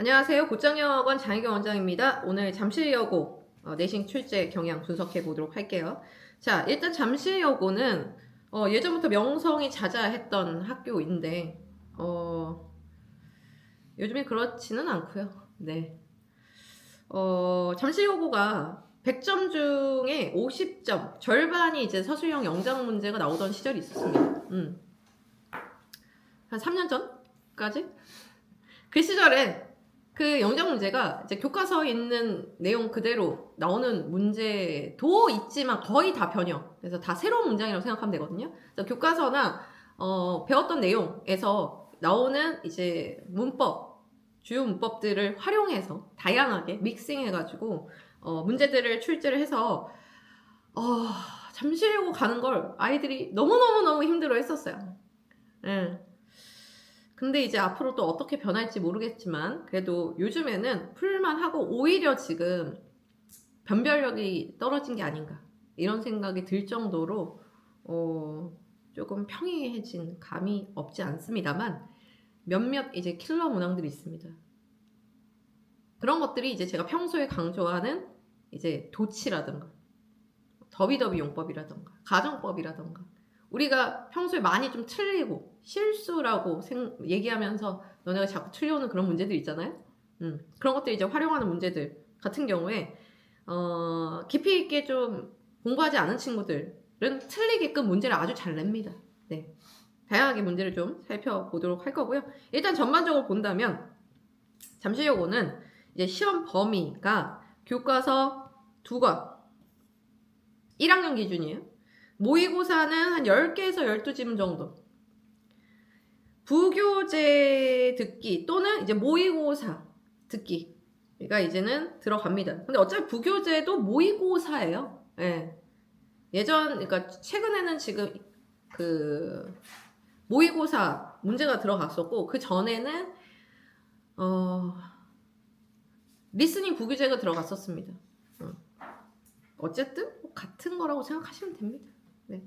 안녕하세요. 곧장여관 장혜경 원장입니다. 오늘 잠실여고 내신 출제 경향 분석해 보도록 할게요. 자, 일단 잠실여고는 예전부터 명성이 자자했던 학교인데 요즘에 그렇지는 않고요. 네. 잠실여고가 100점 중에 50점, 절반이 이제 서술형 영작 문제가 나오던 시절이 있었습니다. 한 3년 전까지? 그 시절에 그 영작 문제가 이제 교과서에 있는 내용 그대로 나오는 문제도 있지만 거의 다 변형. 그래서 다 새로운 문장이라고 생각하면 되거든요. 그래서 교과서나 배웠던 내용에서 나오는 이제 문법, 주요 문법들을 활용해서 다양하게 믹싱해가지고 문제들을 출제를 해서 잠실여고 가는 걸 아이들이 너무너무너무 힘들어 했었어요. 예. 근데 이제 앞으로 또 어떻게 변할지 모르겠지만 그래도 요즘에는 풀만하고 오히려 지금 변별력이 떨어진 게 아닌가 이런 생각이 들 정도로 조금 평이해진 감이 없지 않습니다만 몇몇 이제 킬러 문항들이 있습니다. 그런 것들이 이제 제가 평소에 강조하는 이제 도치라든가 더비더비 용법이라든가 가정법이라든가 우리가 평소에 많이 좀 틀리고 실수라고 얘기하면서 너네가 자꾸 틀려오는 그런 문제들 있잖아요. 그런 것들 이제 활용하는 문제들 같은 경우에 깊이 있게 좀 공부하지 않은 친구들은 틀리게끔 문제를 아주 잘 냅니다. 네. 다양하게 문제를 좀 살펴보도록 할 거고요. 일단 전반적으로 본다면 잠실여고는 이제 시험 범위가 교과서 2권 1학년 기준이에요. 모의고사는 한 10개에서 12지문 정도. 부교재 듣기 또는 이제 모의고사 듣기가 이제는 들어갑니다. 근데 어차피 부교재도 모의고사예요. 예. 그러니까 최근에는 지금 그 모의고사 문제가 들어갔었고 그 전에는 리스닝 부교재가 들어갔었습니다. 어쨌든 같은 거라고 생각하시면 됩니다. 네.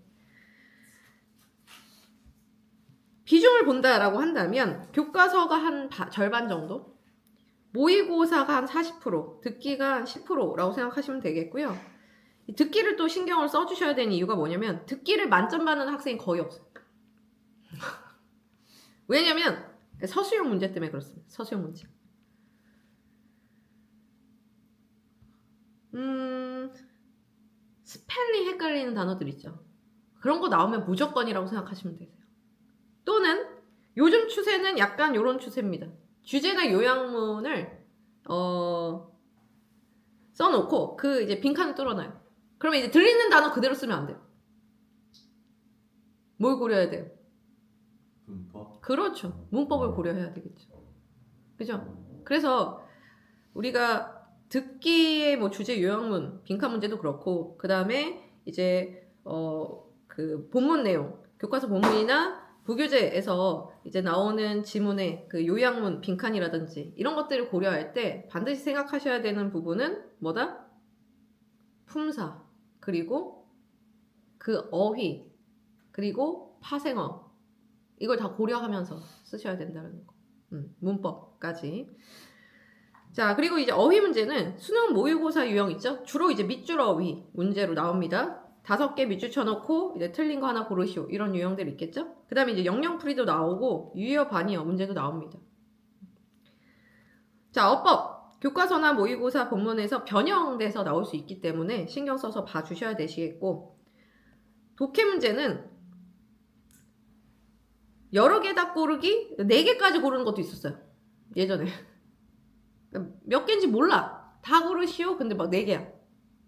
비중을 본다라고 한다면 교과서가 한 절반 정도, 모의고사가 한 40%, 듣기가 한 10%라고 생각하시면 되겠고요. 듣기를 또 신경을 써주셔야 되는 이유가 뭐냐면 듣기를 만점 받는 학생이 거의 없어요. 왜냐면 서술형 문제 때문에 그렇습니다. 서술형 문제. 스펠링 헷갈리는 단어들 있죠. 그런 거 나오면 무조건이라고 생각하시면 되세요. 또는 요즘 추세는 약간 요런 추세입니다. 주제나 요약문을 써놓고 그 이제 빈칸을 뚫어놔요. 그러면 이제 들리는 단어 그대로 쓰면 안 돼요. 뭘 고려해야 돼요? 문법? 그렇죠. 문법을 고려해야 되겠죠. 그죠? 그래서 우리가 듣기의 뭐 주제 요약문, 빈칸 문제도 그렇고 그 다음에 이제 그 본문 내용, 교과서 본문이나 부교재에서 이제 나오는 지문의 그 요약문, 빈칸이라든지 이런 것들을 고려할 때 반드시 생각하셔야 되는 부분은 뭐다? 품사, 그리고 그 어휘, 그리고 파생어 이걸 다 고려하면서 쓰셔야 된다는 거. 문법까지. 자, 그리고 이제 어휘 문제는 수능 모의고사 유형 있죠? 주로 이제 밑줄 어휘 문제로 나옵니다. 5개 밑줄 쳐놓고 이제 틀린 거 하나 고르시오. 이런 유형들 있겠죠? 그 다음에 이제 영영풀이도 나오고 유의어 반의어 문제도 나옵니다. 자, 어법. 교과서나 모의고사 본문에서 변형돼서 나올 수 있기 때문에 신경 써서 봐주셔야 되시겠고 독해 문제는 여러 개다 고르기 4개까지 고르는 것도 있었어요. 예전에. 몇 개인지 몰라. 다 고르시오. 근데 막 4개야.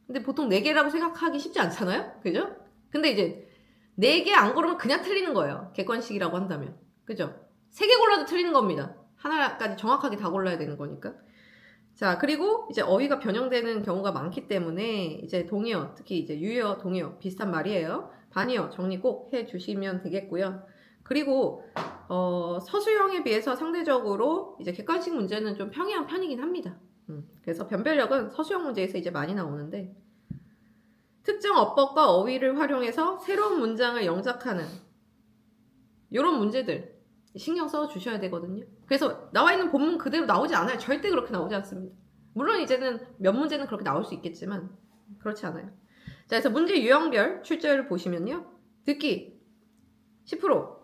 근데 보통 4개라고 생각하기 쉽지 않잖아요? 그죠? 근데 이제 4개 안 고르면 그냥 틀리는 거예요. 객관식이라고 한다면. 그죠? 3개 골라도 틀리는 겁니다. 하나까지 정확하게 다 골라야 되는 거니까. 자, 그리고 이제 어휘가 변형되는 경우가 많기 때문에 이제 동의어, 특히 이제 유의어, 동의어 비슷한 말이에요. 반의어 정리 꼭 해주시면 되겠고요. 그리고 서술형에 비해서 상대적으로 이제 객관식 문제는 좀 평이한 편이긴 합니다. 그래서 변별력은 서술형 문제에서 이제 많이 나오는데 특정 어법과 어휘를 활용해서 새로운 문장을 영작하는 이런 문제들 신경 써 주셔야 되거든요. 그래서 나와 있는 본문 그대로 나오지 않아요. 절대 그렇게 나오지 않습니다. 물론 이제는 몇 문제는 그렇게 나올 수 있겠지만 그렇지 않아요. 자, 그래서 문제 유형별 출제를 보시면요. 듣기 10%,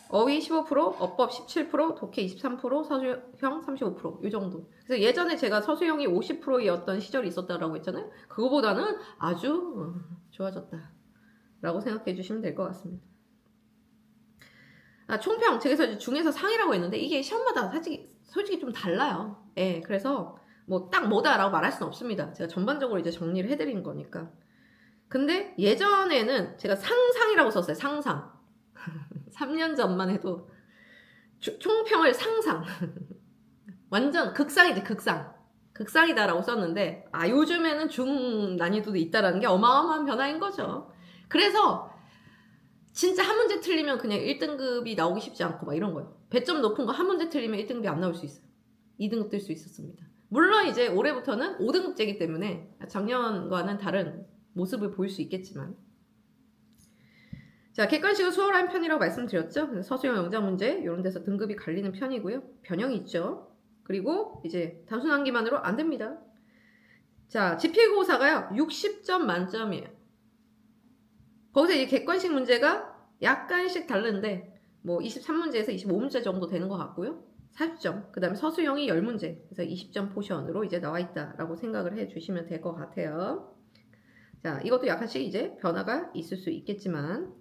어휘 15%, 어법 17%, 독해 23%, 서술형 35%, 이 정도. 그래서 예전에 제가 서술형이 50%였던 시절이 있었다라고 했잖아요. 그거보다는 아주 좋아졌다라고 생각해 주시면 될 것 같습니다. 총평, 제가 이제 중에서 상이라고 했는데 이게 시험마다 솔직히 좀 달라요. 예, 그래서 뭐 딱 뭐다라고 말할 수는 없습니다. 제가 전반적으로 이제 정리를 해드린 거니까. 근데 예전에는 제가 상상이라고 썼어요. 상상. 3년 전만 해도 총평을 상상. 완전 극상이지, 극상. 극상이다라고 썼는데 요즘에는 중 난이도도 있다라는 게 어마어마한 변화인 거죠. 그래서 진짜 한 문제 틀리면 그냥 1등급이 나오기 쉽지 않고 막 이런 거예요. 배점 높은 거 한 문제 틀리면 1등급이 안 나올 수 있어요. 2등급 뜰 수 있었습니다. 물론 이제 올해부터는 5등급제이기 때문에 작년과는 다른 모습을 보일 수 있겠지만, 자, 객관식은 수월한 편이라고 말씀드렸죠. 서술형 영작 문제 이런 데서 등급이 갈리는 편이고요. 변형이 있죠. 그리고 이제 단순 암기만으로 안 됩니다. 자, 지필고사가요 60점 만점이에요. 거기서 이 객관식 문제가 약간씩 다른데 뭐 23문제에서 25문제 정도 되는 것 같고요. 40점. 그 다음에 서술형이 10문제. 그래서 20점 포션으로 이제 나와 있다라고 생각을 해 주시면 될 것 같아요. 자, 이것도 약간씩 이제 변화가 있을 수 있겠지만,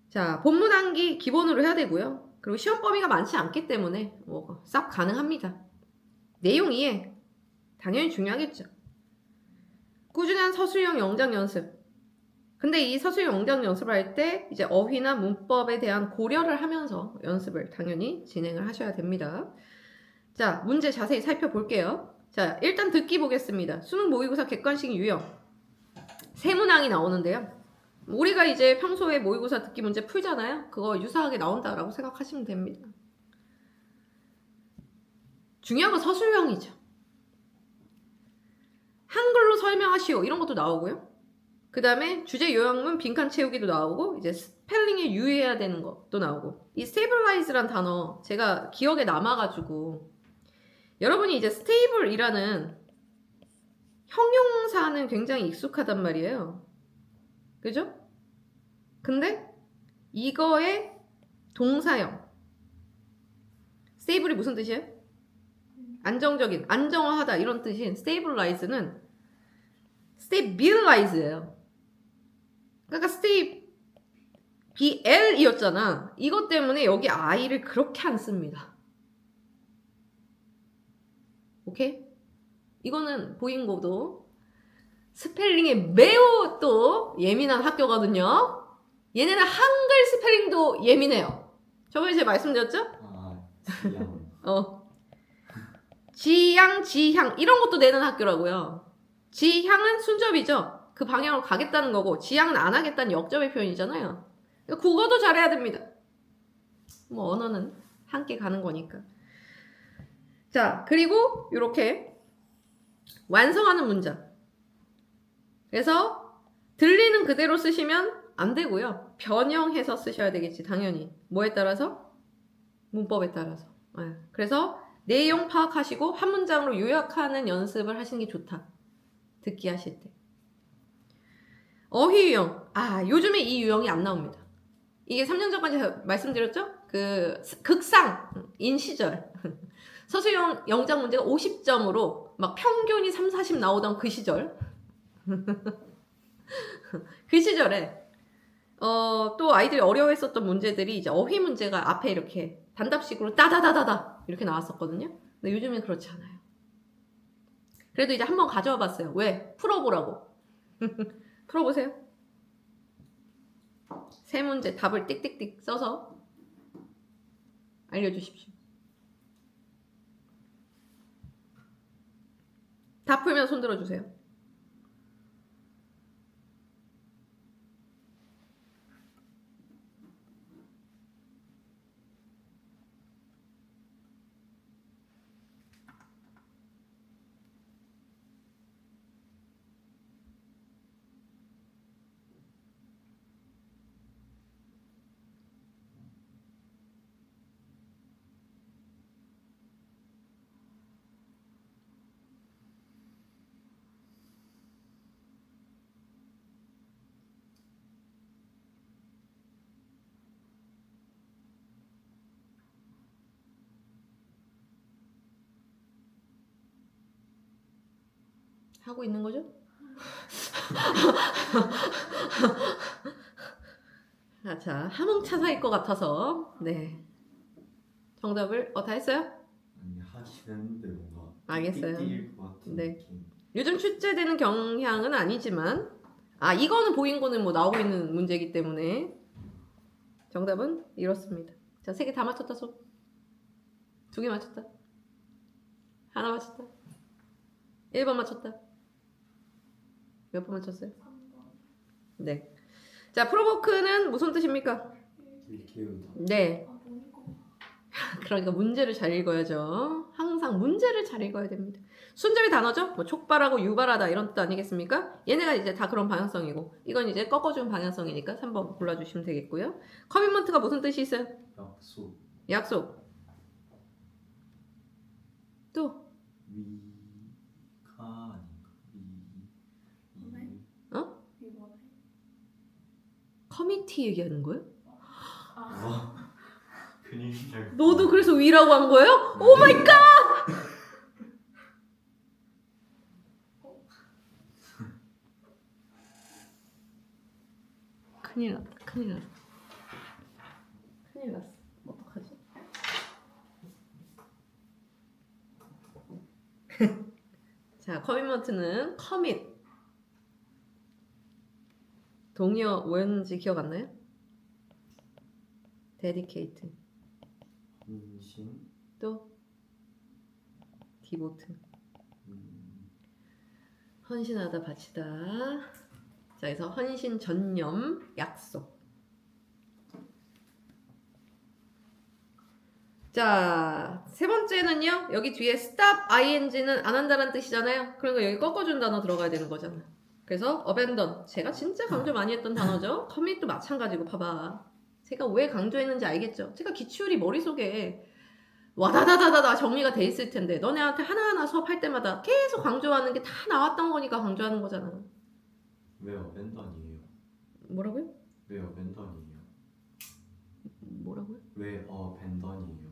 자, 본문 암기 기본으로 해야 되고요. 그리고 시험 범위가 많지 않기 때문에 뭐 싹 가능합니다. 내용 이해 당연히 중요하겠죠. 꾸준한 서술형 영작 연습. 근데 이 서술형 영작 연습을 할 때 이제 어휘나 문법에 대한 고려를 하면서 연습을 당연히 진행을 하셔야 됩니다. 자, 문제 자세히 살펴볼게요. 자, 일단 듣기 보겠습니다. 수능 모의고사 객관식 유형. 세 문항이 나오는데요. 우리가 이제 평소에 모의고사 듣기 문제 풀잖아요. 그거 유사하게 나온다라고 생각하시면 됩니다. 중요한 건 서술형이죠. 한글로 설명하시오 이런 것도 나오고요. 그 다음에 주제 요약문 빈칸 채우기도 나오고 이제 스펠링에 유의해야 되는 것도 나오고, 이 stabilize란 단어 제가 기억에 남아가지고 여러분이 이제 stable이라는 형용사는 굉장히 익숙하단 말이에요. 그죠? 근데 이거의 동사형 stable이 무슨 뜻이에요? 안정적인, 안정화하다 이런 뜻인 stabilize는 stabilize예요. 그러니까 BL이었잖아. 이것 때문에 여기 I를 그렇게 안 씁니다. 오케이? 이거는 보잉고도 스펠링에 매우 또 예민한 학교거든요. 얘네는 한글 스펠링도 예민해요. 저번에 제가 말씀드렸죠? 지양. 지향 이런 것도 내는 학교라고요. 지향은 순접이죠. 그 방향으로 가겠다는 거고, 지향은 안 하겠다는 역접의 표현이잖아요. 국어도 잘해야 됩니다. 뭐 언어는 함께 가는 거니까. 자, 그리고 이렇게 완성하는 문장. 그래서 들리는 그대로 쓰시면 안 되고요. 변형해서 쓰셔야 되겠지, 당연히. 뭐에 따라서? 문법에 따라서. 그래서 내용 파악하시고 한 문장으로 요약하는 연습을 하시는 게 좋다. 듣기 하실 때. 어휘 유형. 요즘에 이 유형이 안 나옵니다. 이게 3년 전까지 말씀드렸죠? 그 극상인 시절. 서술형 영작 문제가 50점으로 막 평균이 3, 40 나오던 그 시절. 그 시절에 또 아이들이 어려워했었던 문제들이 이제 어휘 문제가 앞에 이렇게 단답식으로 따다다다다 이렇게 나왔었거든요. 근데 요즘엔 그렇지 않아요. 그래도 이제 한번 가져와 봤어요. 왜? 풀어보라고. 풀어보세요. 세 문제 답을 띡띡띡 써서 알려주십시오. 다 풀면 손 들어주세요. 하고 있는 거죠? 자, 하몽차사일 것 같아서 네 정답을 다 했어요? 아니 하긴 했는데 뭔가 알겠어요. 띠띠일 것 같은 네. 느낌. 요즘 출제되는 경향은 아니지만 이거는 보인고는 뭐 나오고 있는 문제이기 때문에 정답은 이렇습니다. 자, 3개 다 맞췄다 손. 2개 맞췄다. 하나 맞췄다. 1번 맞췄다. 몇 번 맞췄어요? 3번. 네. 자, 프로보크는 무슨 뜻입니까? 일깨우다. 네. 모니까. 그러니까 문제를 잘 읽어야죠. 항상 문제를 잘 읽어야 됩니다. 순절의 단어죠? 뭐 촉발하고 유발하다 이런 뜻 아니겠습니까? 얘네가 이제 다 그런 방향성이고 이건 이제 꺾어준 방향성이니까 3번 골라주시면 되겠고요. 커미먼트가 무슨 뜻이 있어요? 약속. 약속. 또 위가 아닌가? 네? 어? 이번에. 커미티 얘기하는 거예요? 아, 큰일 날. 너도 그래서 위라고 한 거예요? 오 마이 갓! 큰일 났다. 큰일 났다. 큰일 났어. 어떡하지? 자, 커미먼트는 커밋. 동의어 뭐였는지 기억 안 나요? 데디케이트. 헌신. 또 디보트. 음, 헌신하다 바치다. 자, 그래서 헌신 전념 약속. 자, 세 번째는요. 여기 뒤에 stop ing는 안 한다는 뜻이잖아요. 그러니까 여기 꺾어준 단어 들어가야 되는 거잖아. 그래서 abandon. 제가 진짜 강조 많이 했던 단어죠. commit도 마찬가지고 봐봐. 제가 왜 강조했는지 알겠죠? 제가 기출이 머릿속에 와다다다다다 정리가 돼 있을 텐데 너네한테 하나하나 수업할 때마다 계속 강조하는 게 다 나왔던 거니까 강조하는 거잖아. 왜 어벤던이에요? 뭐라고요? 왜 어벤던이에요? 뭐라고요? 왜 어벤던이에요?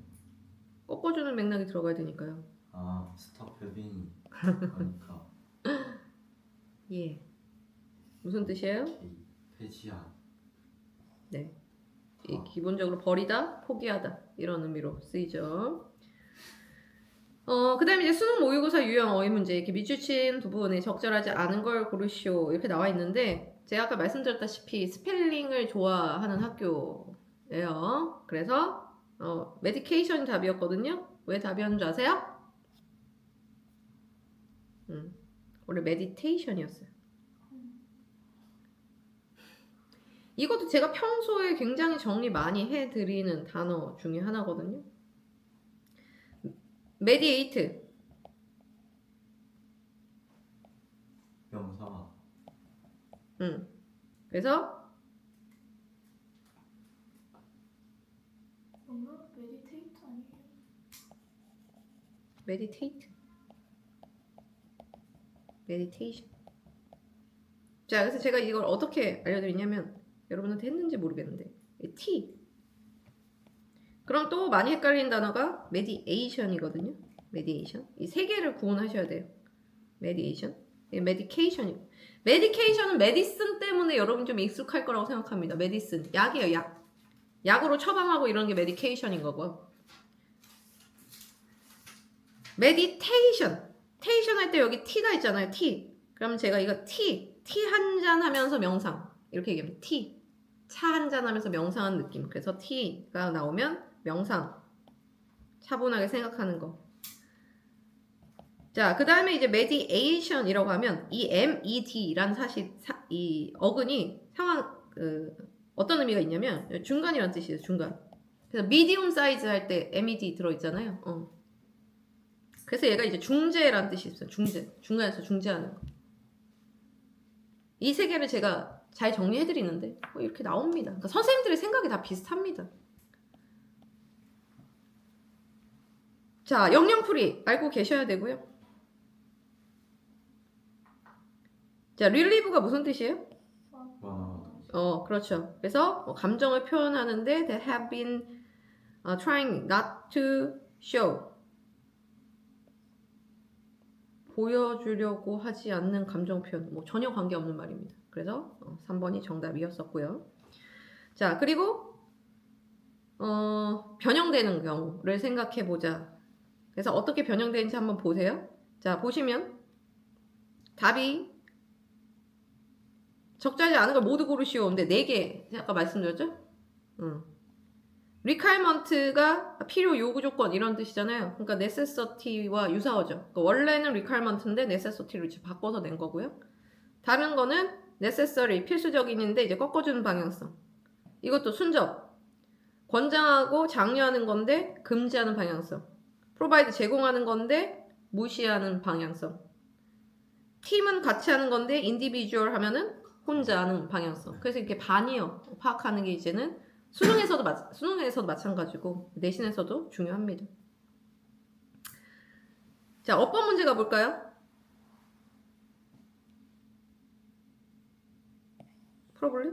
꺾어주는 맥락이 들어가야 되니까요. 아 스톱 헤빙. 그러니까 예. 무슨 뜻이에요? 폐지한. 네. 기본적으로 버리다, 포기하다 이런 의미로 쓰이죠. 그 다음에 이제 수능 모의고사 유형 어휘 문제 이렇게 밑줄친 부분에 적절하지 않은 걸 고르시오 이렇게 나와 있는데 제가 아까 말씀드렸다시피 스펠링을 좋아하는 학교예요. 그래서 메디케이션이 답이었거든요. 왜 답이었는 줄 아세요? 원래 메디테이션이었어요. 이것도 제가 평소에 굉장히 정리 많이 해드리는 단어 중에 하나거든요. 메디에이트. 명사. 그래서 그러면 메디테이트 아니에요? 메디테이트. 메디테이션. 자, 그래서 제가 이걸 어떻게 알려드리냐면 여러분한테 했는지 모르겠는데 T. 그럼 또 많이 헷갈리는 단어가 메디에이션이거든요. 메디에이션. 이 세 개를 구분하셔야 돼요. 메디에이션. 메디케이션이. 메디케이션은 메디슨 때문에 여러분 좀 익숙할 거라고 생각합니다. 메디슨. 약이에요, 약. 약으로 처방하고 이런 게 메디케이션인 거고요. 메디테이션. 테이션 할 때 여기 T가 있잖아요. T. 그러면 제가 이거 T 한 잔 하면서 명상. 이렇게 얘기합니다. T. 차 한 잔 하면서 명상한 느낌. 그래서 T가 나오면 명상. 차분하게 생각하는 거. 자, 그 다음에 이제 mediation이라고 하면 이 med란 이 어근이 어떤 의미가 있냐면 중간이라는 뜻이에요. 중간. 그래서 medium size 할 때 med 들어있잖아요. 그래서 얘가 이제 중재라는 뜻이 있어요. 중재. 중간에서 중재하는 거. 이 세 개를 제가 잘 정리해드리는데 이렇게 나옵니다. 그러니까 선생님들의 생각이 다 비슷합니다. 자, 영영풀이 알고 계셔야 되고요. 자, relieve가 무슨 뜻이에요? 완화하다. 그렇죠. 그래서 감정을 표현하는데 they have been trying not to show 보여주려고 하지 않는 감정 표현, 뭐 전혀 관계없는 말입니다. 그래서 3번이 정답이었었고요. 자, 그리고 변형되는 경우를 생각해 보자. 그래서 어떻게 변형되는지 한번 보세요. 자, 보시면 답이 적절하지 않은 걸 모두 고르시오. 근데 4개 아까 말씀드렸죠? requirement가 필요, 요구, 조건 이런 뜻이잖아요. 그러니까 necessity와 유사어죠. 그러니까 원래는 requirement인데 necessity로 이제 바꿔서 낸 거고요. 다른 거는 necessary, 필수적인인데 이제 꺾어주는 방향성. 이것도 순접. 권장하고 장려하는 건데 금지하는 방향성. provide, 제공하는 건데 무시하는 방향성. 팀은 같이 하는 건데 individual 하면은 혼자 하는 방향성. 그래서 이렇게 반이어 파악하는 게 이제는 수능에서도 마찬가지고 내신에서도 중요합니다. 자, 어법 문제 가볼까요? 풀어볼래?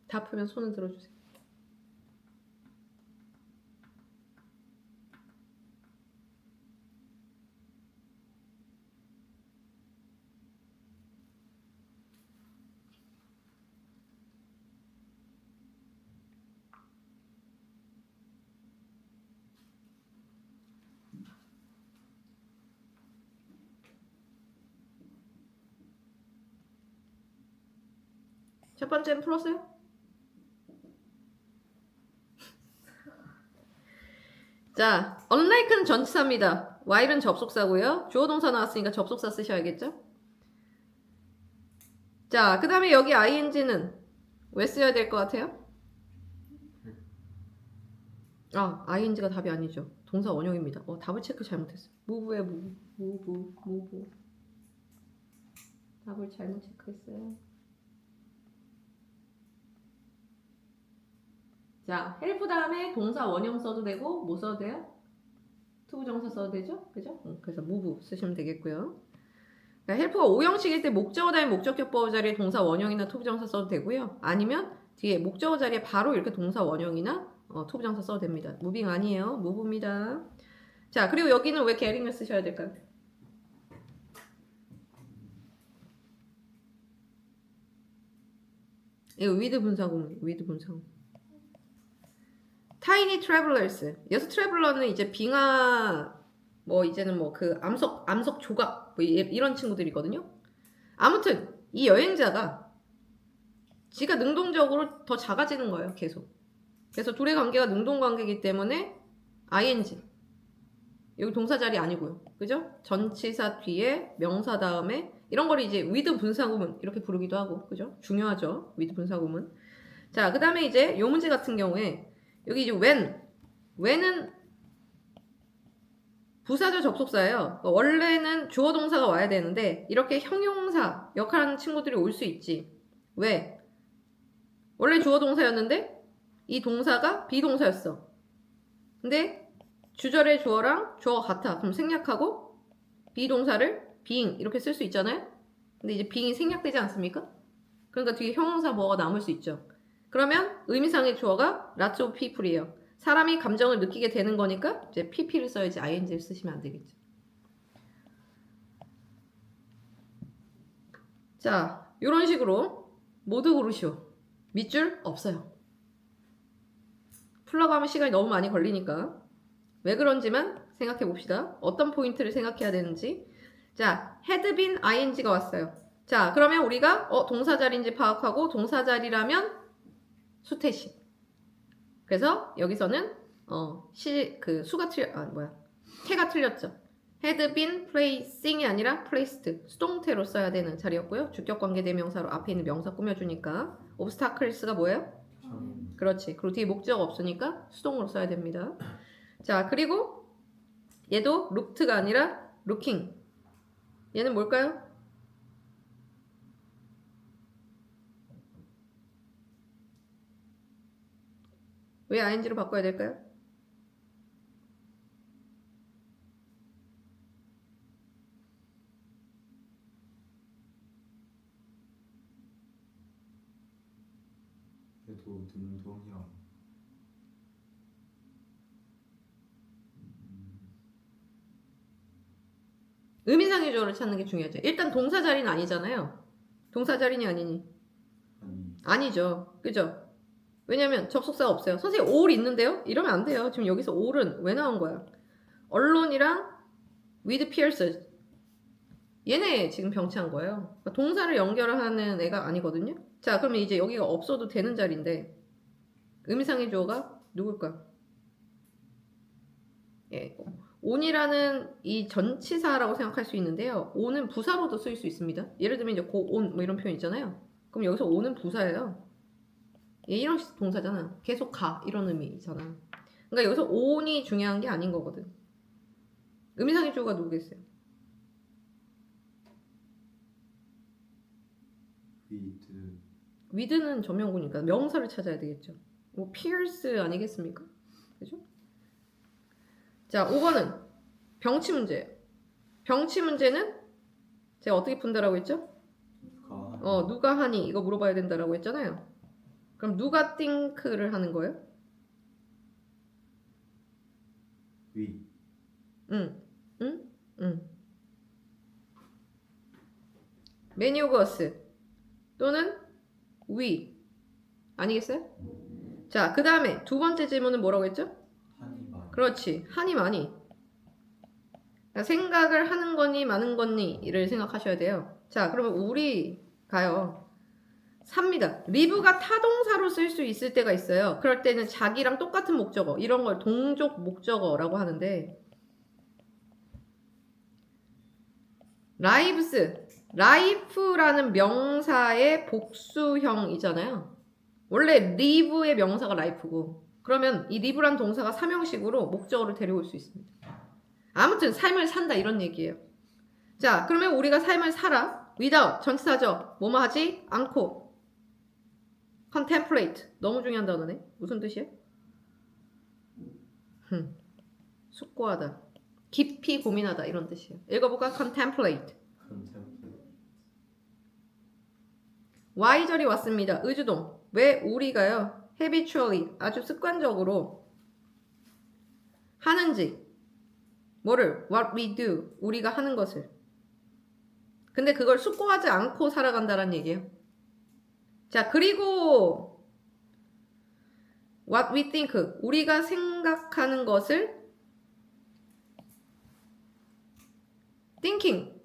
다 풀면 손을 들어주세요. 첫 번째는 풀었어요? 자, unlike는 전치사입니다. while은 접속사고요. 주어 동사 나왔으니까 접속사 쓰셔야겠죠? 자, 그 다음에 여기 ing는 왜 써야 될 것 같아요? ing가 답이 아니죠. 동사 원형입니다. 답을 체크 잘못했어요. move에 move. 답을 잘못 체크했어요. 자, help 다음에 동사 원형 써도 되고 뭐 써도 돼요? 투부정사 써도 되죠? 그죠? 그래서 move 쓰시면 되겠고요. 그러니까 help가 5형식일 때 목적어 다음에 목적격보어 자리에 동사 원형이나 투부정사 써도 되고요. 아니면 뒤에 목적어 자리에 바로 이렇게 동사 원형이나 투부정사 써도 됩니다. moving 아니에요. move입니다. 자, 그리고 여기는 왜 getting을 쓰셔야 될까요? 이거 with 분사구문, with 분사구문. tiny travelers. 여기서 traveler는 이제 빙하, 이제는 그 암석 조각, 이런 친구들이거든요. 아무튼, 이 여행자가 지가 능동적으로 더 작아지는 거예요, 계속. 그래서 둘의 관계가 능동관계이기 때문에 ing. 여기 동사 자리 아니고요. 그죠? 전치사 뒤에 명사 다음에 이런 걸 이제 with 분사구문 이렇게 부르기도 하고, 그죠? 중요하죠. with 분사구문. 자, 그 다음에 이제 요 문제 같은 경우에 여기 이제 when은 부사절 접속사예요. 그러니까 원래는 주어 동사가 와야 되는데 이렇게 형용사 역할하는 친구들이 올 수 있지. 왜? 원래 주어 동사였는데 이 동사가 비동사였어. 근데 주절의 주어랑 주어가 같아. 그럼 생략하고 비동사를 being 이렇게 쓸 수 있잖아요. 근데 이제 being이 생략되지 않습니까? 그러니까 뒤에 형용사 뭐가 남을 수 있죠. 그러면 의미상의 주어가 lots of people이에요. 사람이 감정을 느끼게 되는 거니까 이제 pp를 써야지 ing를 쓰시면 안 되겠죠. 자, 이런 식으로 모두 고르시오. 밑줄 없어요. 풀러가면 시간이 너무 많이 걸리니까 왜 그런지만 생각해 봅시다. 어떤 포인트를 생각해야 되는지. 자, had been ing가 왔어요. 자, 그러면 우리가 동사 자리인지 파악하고 동사 자리라면 수태시. 그래서 여기서는 태가 틀렸죠. had been placing이 아니라 placed, 수동태로 써야 되는 자리였고요. 주격 관계 대명사로 앞에 있는 명사 꾸며주니까 obstacles가 뭐예요? 그렇지. 그리고 뒤에 목적 없으니까 수동으로 써야 됩니다. 자, 그리고 얘도 looked가 아니라 looking. 얘는 뭘까요? 왜 ing로 바꿔야 될까요? 그래도 능동이랑 의미상의 주어를 찾는 게 중요하죠. 일단 동사 자리는 아니잖아요. 동사 자리니 아니니? 아니 아니죠. 그죠? 왜냐면 접속사가 없어요. 선생님 all 있는데요? 이러면 안 돼요. 지금 여기서 all은 왜 나온 거야? 언론이랑 with Pierce 얘네 지금 병치한 거예요. 그러니까 동사를 연결하는 애가 아니거든요. 자, 그러면 이제 여기가 없어도 되는 자리인데 의미상의 주어가 누굴까? 예, on이라는 이 전치사라고 생각할 수 있는데요. on은 부사로도 쓰일 수 있습니다. 예를 들면 이제 go on 뭐 이런 표현 있잖아요. 그럼 여기서 on은 부사예요. 예, 이런 식 동사잖아. 계속 가 이런 의미잖아. 그러니까 여기서 on이 중요한 게 아닌 거거든. 의미상의 주어가 누구겠어요? with with는 전명구니까 명사를 찾아야 되겠죠. 뭐 pierce 아니겠습니까? 그죠? 자, 5번은 병치 문제예요. 병치 문제는 제가 어떻게 푼다라고 했죠? 누가 하니 이거 물어봐야 된다라고 했잖아요. 그럼 누가 think를 하는 거예요? we 응. many of us 또는 we 아니겠어요? 자, 그 다음에 두 번째 질문은 뭐라고 했죠? 한이 많이 그렇지. 하니 많이. 그러니까 생각을 하는 거니 많은 거니를 생각하셔야 돼요. 자, 그러면 우리가요. 삽니다. live가 타동사로 쓸 수 있을 때가 있어요. 그럴 때는 자기랑 똑같은 목적어, 이런 걸 동족 목적어라고 하는데 lives, life라는 명사의 복수형이잖아요. 원래 live의 명사가 life고 그러면 이 live란 동사가 삼형식으로 목적어를 데려올 수 있습니다. 아무튼 삶을 산다 이런 얘기예요. 자, 그러면 우리가 삶을 살아 without 전치사죠. 뭐뭐 하지 않고 contemplate 너무 중요한 단어네. 무슨 뜻이에요? 숙고하다, 깊이 고민하다 이런 뜻이에요. 읽어볼까? contemplate. contemplate Y절이 왔습니다. 의주동. 왜 우리가요? habitually 아주 습관적으로 하는지 뭐를? what we do 우리가 하는 것을. 근데 그걸 숙고하지 않고 살아간다는 얘기예요. 자, 그리고 what we think 우리가 생각하는 것을 thinking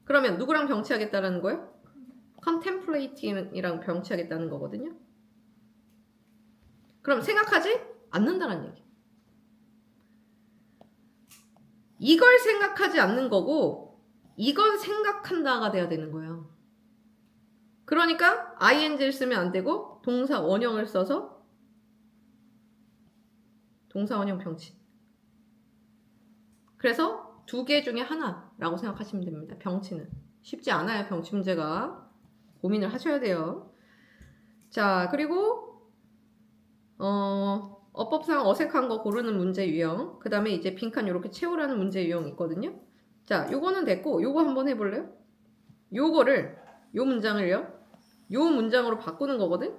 그러면 누구랑 병치하겠다라는 거예요? contemplating이랑 병치하겠다는 거거든요. 그럼 생각하지 않는다는 얘기. 이걸 생각하지 않는 거고 이건 생각한다가 돼야 되는 거예요. 그러니까 ing를 쓰면 안 되고 동사 원형을 써서 동사 원형 병치. 그래서 두 개 중에 하나라고 생각하시면 됩니다. 병치는. 쉽지 않아요. 병치 문제가. 고민을 하셔야 돼요. 자, 그리고 어법상 어색한 거 고르는 문제 유형. 그 다음에 이제 빈칸 이렇게 채우라는 문제 유형이 있거든요. 자, 요거는 됐고 요거 한번 해볼래요? 요거를 요 문장을요. 요 문장으로 바꾸는 거거든.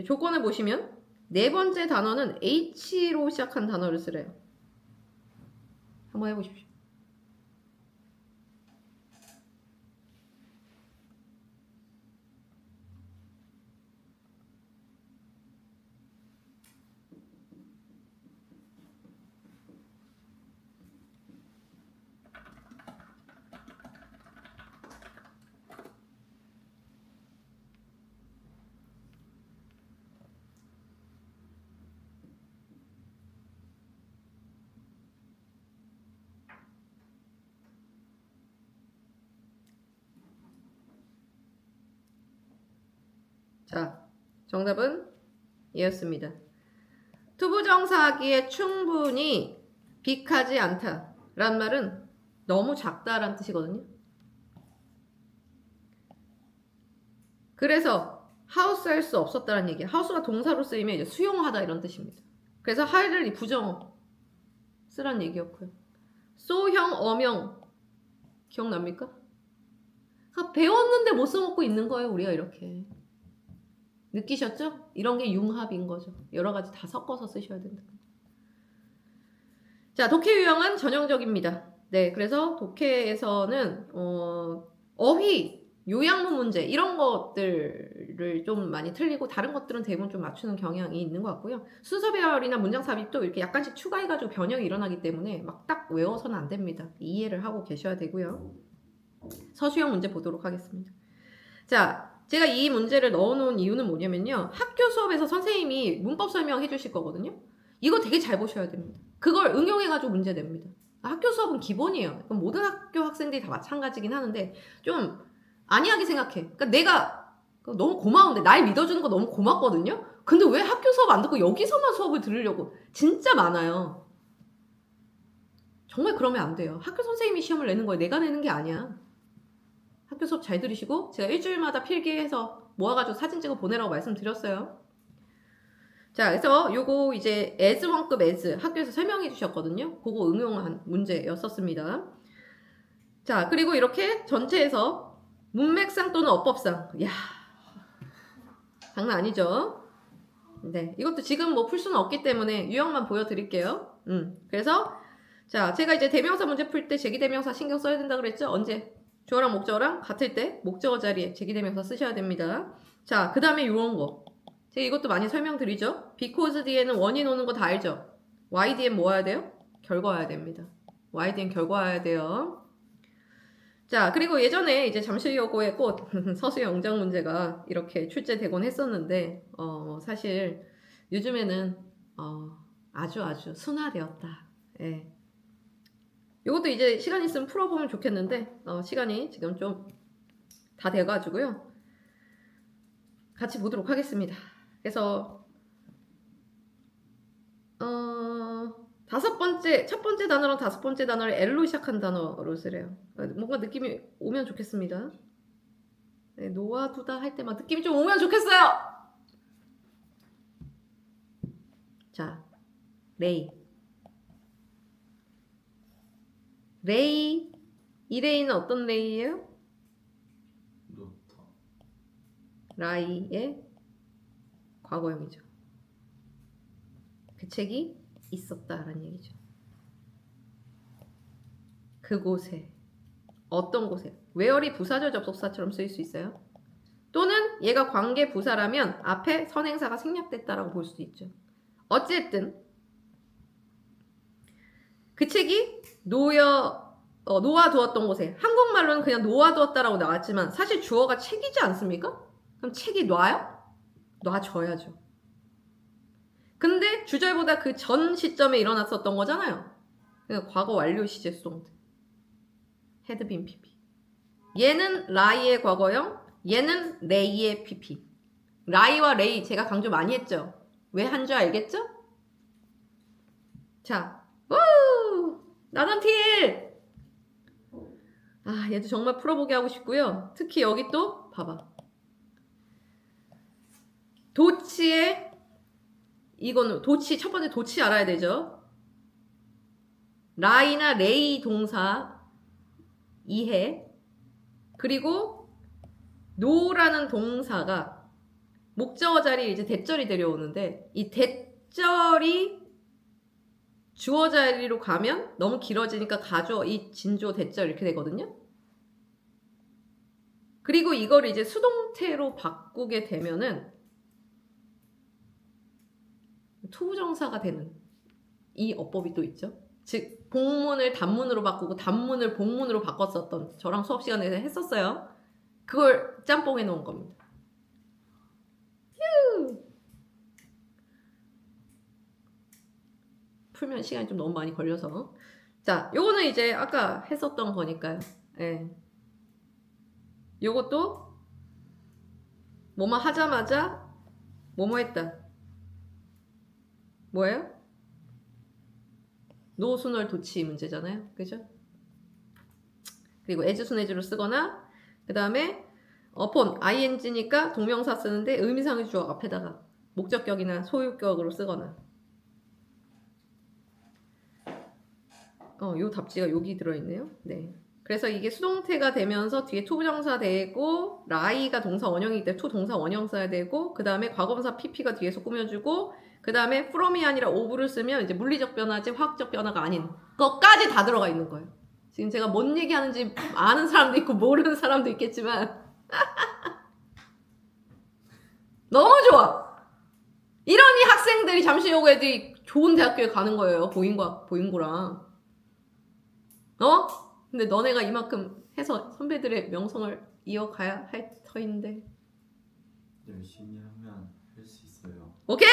조건을 보시면 네 번째 단어는 H로 시작한 단어를 쓰래요. 한번 해보십시오. 자, 정답은 얘였습니다. 투부정사하기에 충분히 빅하지 않다 란 말은 너무 작다란 뜻이거든요. 그래서 하우스 할 수 없었다는 얘기예요. 하우스가 동사로 쓰이면 이제 수용하다 이런 뜻입니다. 그래서 할을 이 부정어 쓰란 얘기였고요. 소형 어명 기억납니까? 배웠는데 못 써먹고 있는 거예요. 우리가 이렇게. 느끼셨죠? 이런 게 융합인 거죠. 여러 가지 다 섞어서 쓰셔야 된다. 자, 독해 유형은 전형적입니다. 네, 그래서 독해에서는 어휘, 요양문 문제 이런 것들을 좀 많이 틀리고 다른 것들은 대부분 좀 맞추는 경향이 있는 것 같고요. 순서 배열이나 문장 삽입도 이렇게 약간씩 추가해가지고 변형이 일어나기 때문에 막 딱 외워서는 안 됩니다. 이해를 하고 계셔야 되고요. 서술형 문제 보도록 하겠습니다. 자, 제가 이 문제를 넣어놓은 이유는 뭐냐면요. 학교 수업에서 선생님이 문법 설명해 주실 거거든요. 이거 되게 잘 보셔야 됩니다. 그걸 응용해가지고 문제 냅니다. 학교 수업은 기본이에요. 모든 학교 학생들이 다 마찬가지긴 하는데 좀 안이하게 생각해. 그러니까 내가 너무 고마운데 날 믿어주는 거 너무 고맙거든요. 근데 왜 학교 수업 안 듣고 여기서만 수업을 들으려고 진짜 많아요. 정말 그러면 안 돼요. 학교 선생님이 시험을 내는 거예요. 내가 내는 게 아니야. 학교 수업 잘 들으시고 제가 일주일마다 필기해서 모아가지고 사진 찍어 보내라고 말씀드렸어요. 자, 그래서 요거 이제 as 1급 as 학교에서 설명해 주셨거든요. 그거 응용한 문제였었습니다. 자, 그리고 이렇게 전체에서 문맥상 또는 어법상, 이야, 장난 아니죠? 네, 이것도 지금 뭐 풀 수는 없기 때문에 유형만 보여드릴게요. 그래서 자, 제가 이제 대명사 문제 풀 때 제기대명사 신경 써야 된다 그랬죠? 언제? 주어랑 목적어랑 같을 때 목적어 자리에 제기대명사 쓰셔야 됩니다. 자, 그 다음에 요런 거. 제가 이것도 많이 설명드리죠? because 뒤에는 원인 오는 거 다 알죠? y 뒤엔 뭐 와야 돼요? 결과 와야 됩니다. y 뒤엔 결과 와야 돼요. 자, 그리고 예전에 이제 잠실여고의 꽃 서술 영장 문제가 이렇게 출제되곤 했었는데 사실 요즘에는 아주 순화되었다. 예. 이것도 이제 시간 있으면 풀어보면 좋겠는데 시간이 지금 좀 다 돼가지고요. 같이 보도록 하겠습니다. 그래서 첫 번째 단어랑 다섯 번째 단어를 L로 시작한 단어로 쓰래요. 뭔가 느낌이 오면 좋겠습니다. 네, 놓아두다 할 때 막 느낌이 좀 오면 좋겠어요. 자, 레이. 이 레이는 어떤 레이예요? 놓다. 라이의 과거형이죠. 그 책이 있었다라는 얘기죠. 그곳에, 어떤 곳에, where이 부사절 접속사처럼 쓰일 수 있어요. 또는 얘가 관계 부사라면 앞에 선행사가 생략됐다라고 볼 수도 있죠. 어쨌든 그 책이 놓아두었던 곳에, 한국말로는 그냥 놓아두었다라고 나왔지만 사실 주어가 책이지 않습니까? 그럼 책이 놔요? 놔줘야죠. 근데 주절보다 그 전 시점에 일어났었던 거잖아요. 그러니까 과거 완료 시제 수동태. had been pp. 얘는 라이의 과거형, 얘는 레이의 pp. 라이와 레이 제가 강조 많이 했죠. 왜 한 줄 알겠죠? 자, 우! 나단틸! 얘도 정말 풀어보게 하고 싶고요. 특히 여기 또 봐봐. 도치의 이거는 첫 번째 도치 알아야 되죠. 라이나 레이 동사 이해, 그리고 노라는 동사가 목적어 자리에 이제 대절이 데려오는데 이 대절이 주어 자리로 가면 너무 길어지니까 가주어, 이 진주어, 대절 이렇게 되거든요. 그리고 이걸 이제 수동태로 바꾸게 되면은 투부정사가 되는 이 어법이 또 있죠. 즉 복문을 단문으로 바꾸고 단문을 복문으로 바꿨었던, 저랑 수업 시간에 했었어요. 그걸 짬뽕해 놓은 겁니다. 휴. 풀면 시간이 좀 너무 많이 걸려서. 자, 요거는 이제 아까 했었던 거니까요. 예. 요것도 뭐뭐 하자마자 뭐뭐 했다. 뭐예요? 노순월 도치 문제잖아요. 그죠? 그리고 as soon as로 쓰거나, 그 다음에 upon ing니까 동명사 쓰는데 의미상의 주어 앞에다가 목적격이나 소유격으로 쓰거나. 요 답지가 여기 들어있네요. 네. 그래서 이게 수동태가 되면서 뒤에 to 부정사 되고 라이가 동사 원형이기 때문에 to 동사 원형 써야 되고 그 다음에 과거분사 pp가 뒤에서 꾸며주고 그 다음에 from이 아니라 of를 쓰면 이제 물리적 변화지 화학적 변화가 아닌 것까지 다 들어가 있는 거예요. 지금 제가 뭔 얘기하는지 아는 사람도 있고 모르는 사람도 있겠지만 너무 좋아. 이러니 학생들이 잠시여고 애들이 좋은 대학교에 가는 거예요. 보인고랑. 어? 근데 너네가 이만큼 해서 선배들의 명성을 이어가야 할 터인데. 열심히 하면 할 수 있어요. 오케이!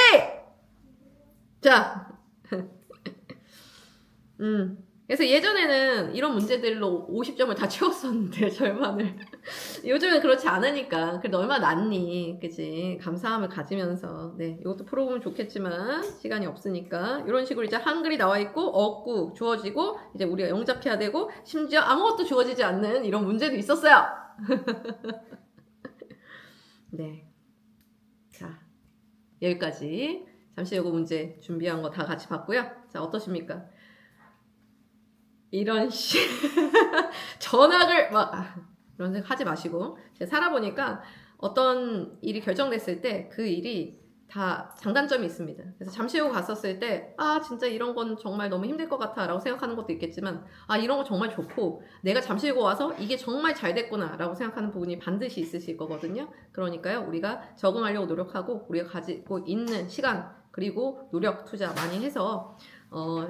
자. 그래서 예전에는 이런 문제들로 50점을 다 채웠었는데, 절반을. 요즘은 그렇지 않으니까. 그래도 얼마나 낫니. 그치? 감사함을 가지면서. 네. 이것도 풀어보면 좋겠지만, 시간이 없으니까. 이런 식으로 이제 한글이 나와 있고, 어구 주어지고, 이제 우리가 영작해야 되고, 심지어 아무것도 주어지지 않는 이런 문제도 있었어요. 네. 자. 여기까지. 잠시 요거 문제 준비한 거 다 같이 봤고요. 자, 어떠십니까? 이런 전학을 이런 생각 하지 마시고 제가 살아보니까 어떤 일이 결정됐을 때 그 일이 다 장단점이 있습니다. 그래서 잠시후 갔었을 때 진짜 이런 건 정말 너무 힘들 것 같아 라고 생각하는 것도 있겠지만 이런 거 정말 좋고 내가 잠시후 와서 이게 정말 잘 됐구나 라고 생각하는 부분이 반드시 있으실 거거든요. 그러니까요 우리가 적응하려고 노력하고 우리가 가지고 있는 시간 그리고 노력 투자 많이 해서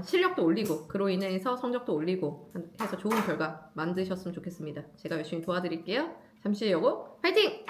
실력도 올리고 그로 인해서 성적도 올리고 해서 좋은 결과 만드셨으면 좋겠습니다. 제가 열심히 도와드릴게요. 잠시여고 화이팅!